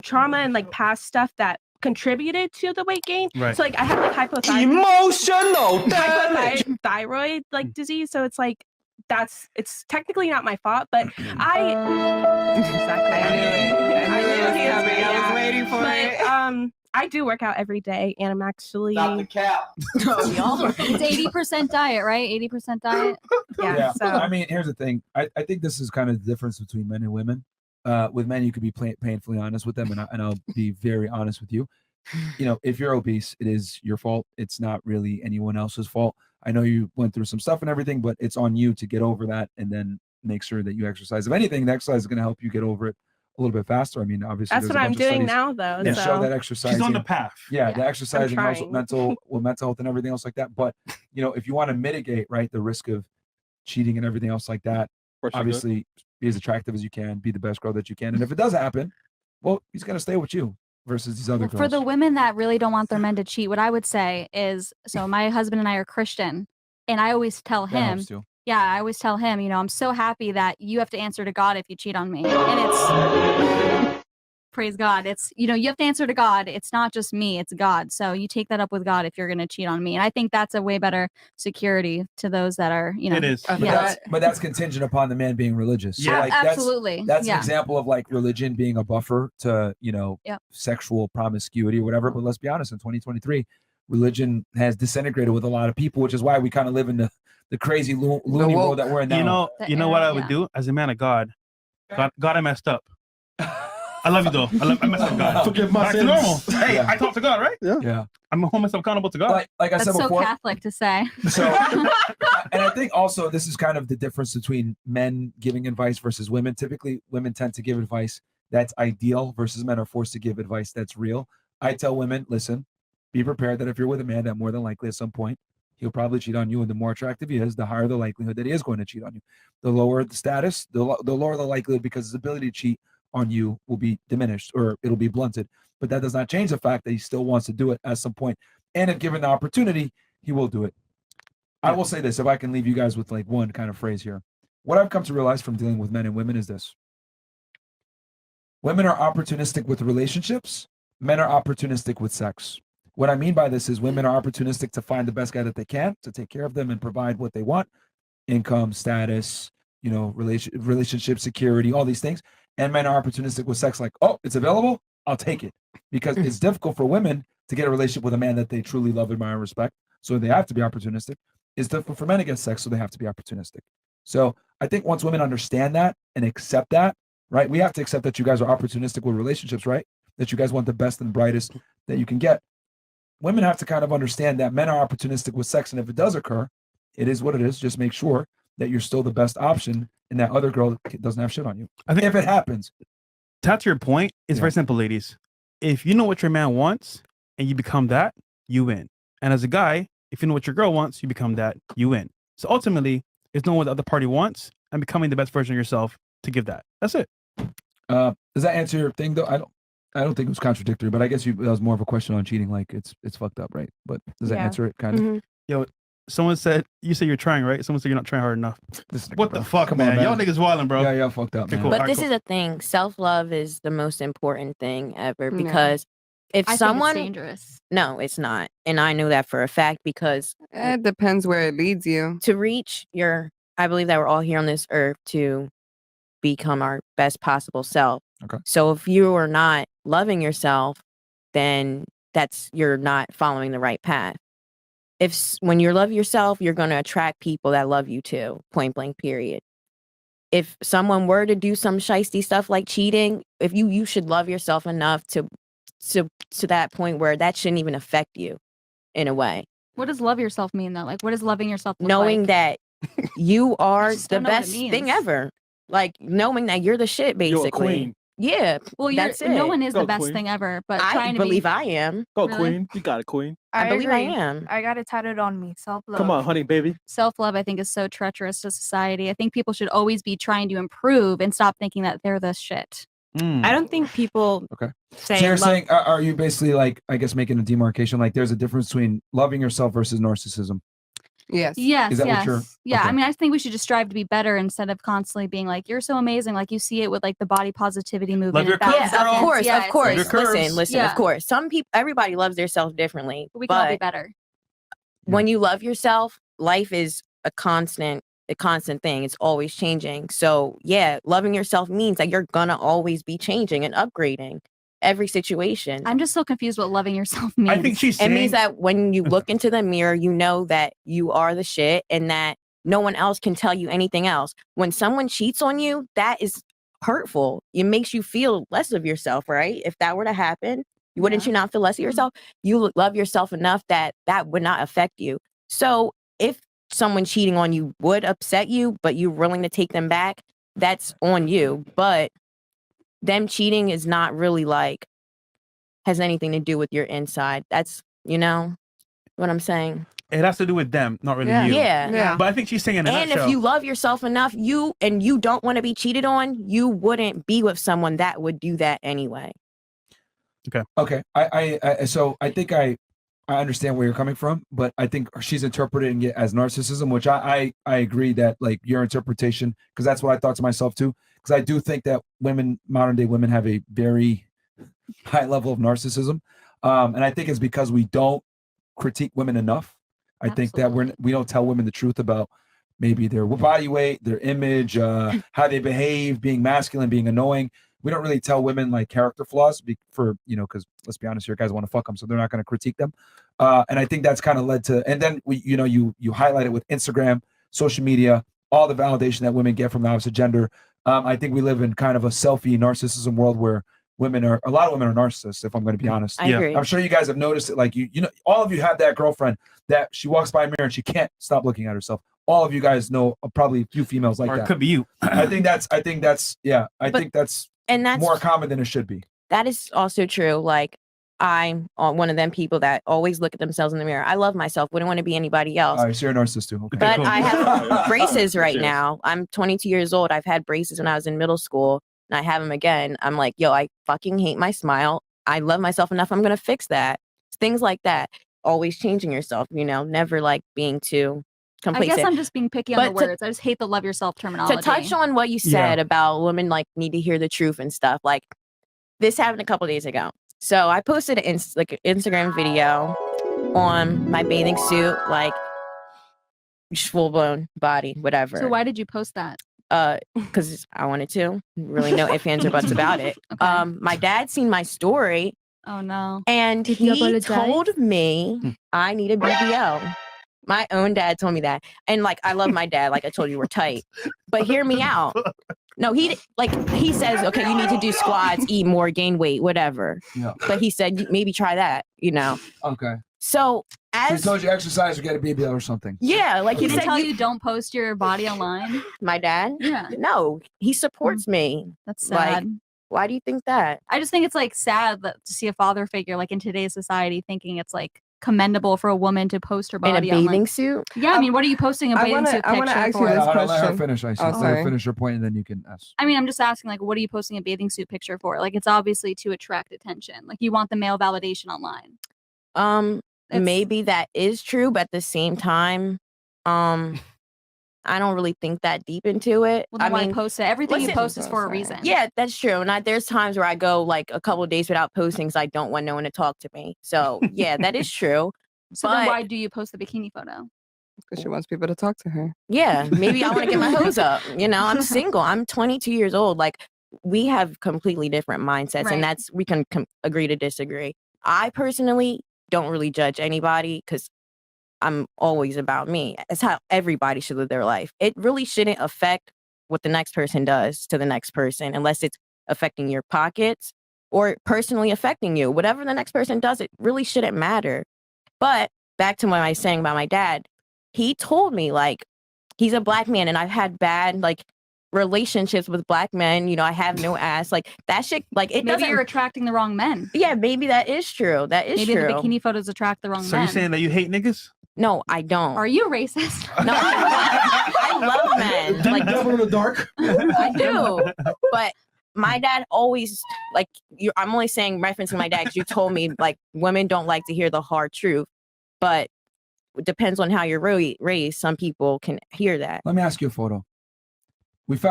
trauma and like past stuff that contributed to the weight gain. Right. So like I have like Emotional damage. hypothyroid like disease. So it's like it's technically not my fault, but I was waiting for it. I do work out every day, and I'm actually Stop the cap. It's 80% diet, right? 80% diet. yeah. So I mean, here's the thing. I think this is kind of the difference between men and women. With men, you could be painfully honest with them, and I'll be very honest with you. You know, if you're obese, it is your fault. It's not really anyone else's fault. I know you went through some stuff and everything, but it's on you to get over that and then make sure that you exercise. If anything, the exercise is going to help you get over it a little bit faster. I mean, obviously, that's what I'm doing now, though. That so. show that exercising. She's on the path. Yeah, the exercising helps with trying. mental health and everything else like that. But you know, if you want to mitigate, right, the risk of cheating and everything else like that, obviously be as attractive as you can, be the best girl that you can. And if it does happen, well, he's gonna stay with you versus these other girls. For the women that really don't want their men to cheat, what I would say is, so my husband and I are Christian, and I always tell That him, helps too. yeah, I always tell him, you know, I'm so happy that you have to answer to God if you cheat on me. And it's, praise God, it's, you know, you have to answer to God. It's not just me, it's God. So you take that up with God if you're going to cheat on me. And I think that's a way better security to those that are, you know. It is. But that's contingent upon the man being religious. So Yeah, like absolutely. That's Yeah. an example of like religion being a buffer to, you know, sexual promiscuity or whatever. But let's be honest, in 2023, religion has disintegrated with a lot of people, which is why we kind of live in the crazy loony world that we're in now. You know what I would do as a man of God? God, I messed up. I love you though. I messed up, God. Forgive my Back to sins. normal. Hey, Yeah. I talk to God, right? Yeah. I'm hold myself accountable to God. Like I That's said so before. Catholic to say. So, and I think also this is kind of the difference between men giving advice versus women. Typically, women tend to give advice that's ideal versus men are forced to give advice that's real. I tell women, listen, be prepared that if you're with a man, that more than likely at some point he'll probably cheat on you, and the more attractive he is, the higher the likelihood that he is going to cheat on you. The lower the status, the lower the likelihood, because his ability to cheat on you will be diminished or it'll be blunted. But that does not change the fact that he still wants to do it at some point. And if given the opportunity, he will do it. I will say this, if I can leave you guys with like one kind of phrase here. What I've come to realize from dealing with men and women is this. Women are opportunistic with relationships. Men are opportunistic with sex. What I mean by this is women are opportunistic to find the best guy that they can to take care of them and provide what they want, income, status, you know, relationship security, all these things. And men are opportunistic with sex, like, oh, it's available, I'll take it. Because it's difficult for women to get a relationship with a man that they truly love, admire, and respect. So they have to be opportunistic. It's difficult for men to get sex, so they have to be opportunistic. So I think once women understand that and accept that, right? We have to accept that you guys are opportunistic with relationships, right? That you guys want the best and brightest that you can get. Women have to kind of understand that men are opportunistic with sex, and if it does occur, it is what it is. Just make sure that you're still the best option, and that other girl doesn't have shit on you. I think if it happens. To your point, it's very simple, ladies. If you know what your man wants and you become that, you win. And as a guy, if you know what your girl wants, you become that, you win. So ultimately, it's knowing what the other party wants and becoming the best version of yourself to give that. That's it. Does that answer your thing though? I don't think it was contradictory, but I guess that was more of a question on cheating. Like it's fucked up, right? But does that answer it kind of? Mm-hmm. Yo, someone said, you say you're trying, right? Someone said you're not trying hard enough. What the fuck, Come on, man? man. Y'all niggas wildin', bro. Yeah, fucked up, man. Cool. But Alright, this cool. is a thing. Self-love is the most important thing ever, No. because if I think someone it's dangerous. No, it's not. And I know that for a fact, because It depends where it leads you. to reach your, I believe that we're all here on this earth to become our best possible self. Okay. So if you are not loving yourself, then you're not following the right path. When you love yourself, you're going to attract people that love you too, point blank period. If someone were to do some shiesty stuff like cheating, if you should love yourself enough to that point where that shouldn't even affect you in a way. What does love yourself mean though? Like, what does loving yourself look Knowing like? that you are just the don't know what it best means. thing ever. Like knowing that you're the shit, basically. You're a queen. Yeah. Well, that's it. no one is Go, the best queen. thing ever, but I trying to believe be, I am. Go, Really? queen. You got it, queen. I believe I agree. am. I got it tatted on me. Self-love. Come on, honey, baby. self-love, I think, is so treacherous to society. I think people should always be trying to improve and stop thinking that they're the shit. I don't think people Okay. say So you're love- saying, are you basically like, I guess, making a demarcation? Like, there's a difference between loving yourself versus narcissism. Yes. Yes, Is that what you're- yes. Yeah, okay. I mean, I think we should just strive to be better instead of constantly being like, "You're so amazing." Like you see it with like the body positivity movement. your and fat curves, girl. acceptance. Of course, Yeah, of it's course. like- Your curves. Listen, Yeah. of course. Some people, everybody loves themselves differently. we can all be But better. when you love yourself, life is a constant thing. It's always changing. So yeah, loving yourself means that you're gonna always be changing and upgrading every situation. I'm just so confused what loving yourself means. I think she's It saying means that when you look into the mirror, you know that you are the shit and that no one else can tell you anything else. When someone cheats on you, that is hurtful. It makes you feel less of yourself, right? If that were to happen, wouldn't Yeah. you not feel less of yourself? You love yourself enough that that would not affect you. So if someone cheating on you would upset you, but you're willing to take them back, that's on you. But them cheating is not really like has anything to do with your inside. That's, you know what I'm saying? it has to do with them, not really Yeah. you. Yeah. Yeah. But I think she's saying in a And nutshell. if you love yourself enough, you don't want to be cheated on, you wouldn't be with someone that would do that anyway. Okay. So I think I understand where you're coming from, but I think she's interpreting it as narcissism, which I agree that like your interpretation, because that's what I thought to myself too. Because I do think that modern day women have a very high level of narcissism. And I think it's because we don't critique women enough. I think that we don't tell women the truth about maybe their body weight, their image, how they behave, being masculine, being annoying. We don't really tell women like character flaws because let's be honest, your guys want to fuck them, so they're not going to critique them. And I think that's kind of led to, and then you highlight it with Instagram, social media, all the validation that women get from the opposite gender. I think we live in kind of a selfie narcissism world where a lot of women are narcissists, if I'm going to be honest. I agree. I'm sure you guys have noticed it. Like all of you have that girlfriend that she walks by a mirror and she can't stop looking at herself. All of you guys know probably a few females like or that. it could be you. I think that's And that's more common than it should be. that is also true. Like I'm one of them people that always look at themselves in the mirror. I love myself. Wouldn't want to be anybody else. All right, so you're a narcissist too. Okay. But cool. I have braces right Cheers. now. I'm 22 years old. I've had braces when I was in middle school and I have them again. I'm like, yo, I fucking hate my smile. I love myself enough. I'm going to fix that. Things like that. Always changing yourself, never like being too I complacent. guess I'm just being picky on the But to- words. I just hate the love yourself terminology. To touch on what you said about women like need to hear the truth and stuff, like this happened a couple days ago. So I posted an Instagram video on my bathing suit, like full blown body, whatever. So why did you post that? Because I wanted to. Really no ifs, ands, or buts about it. Okay. My dad seen my story Oh no. and Did he he apologize? told me I need a BBL. My own dad told me that. And like I love my dad, like I told you, we're tight. But hear me out. No, he says, okay, you need to do squats, eat more, gain weight, whatever. Yeah. But he said maybe try that, Okay. So He as told you exercise or get a BBL or something. yeah, like He he didn't said, tell you don't post your body online. my dad. Yeah, No, he supports me. that's Like, sad. Why do you think that? I just think it's like sad to see a father figure like in today's society thinking it's like commendable for a woman to post her In a body bathing online. suit? Yeah, I mean, what are you posting a I bathing wanna- suit I wanna picture ask you for? this Let her question. finish. I Oh, let her sorry. finish her point and then you can ask. I mean, I'm just asking, like, what are you posting a bathing suit picture for? Like, it's obviously to attract attention. Like, you want the male validation online. It's- Maybe that is true, but at the same time, I don't really think that deep into it. Well, then I why mean, post it? Everything you listen- post is for a reason. yeah, that's true. And there's times where I go like a couple of days without posting because I don't want no one to talk to me. So yeah, that is true. So then but- why do you post the bikini photo? Because she wants people to talk to her. Yeah, maybe I want to get my hose up. I'm single. I'm 22 years old. Like we have completely different mindsets, Right. and that's we can agree to disagree. I personally don't really judge anybody because I'm always about me. It's how everybody should live their life. It really shouldn't affect what the next person does to the next person unless it's affecting your pockets or personally affecting you. Whatever the next person does, it really shouldn't matter. But back to what I was saying about my dad, he told me like he's a black man and I've had bad like relationships with black men. I have no ass. Like that shit, like it Maybe doesn't. you're attracting the wrong men. Yeah, maybe that is true. That is Maybe true. the bikini photos attract the wrong So men. you're saying that you hate niggas? No, I don't. Are you racist? No, I love men. Like Devil in the dark. I do. But my dad always like you. I'm only saying referencing my dad because you told me like women don't like to hear the hard truth, but depends on how you're raised. Some people can hear that. Let me ask you a photo. We found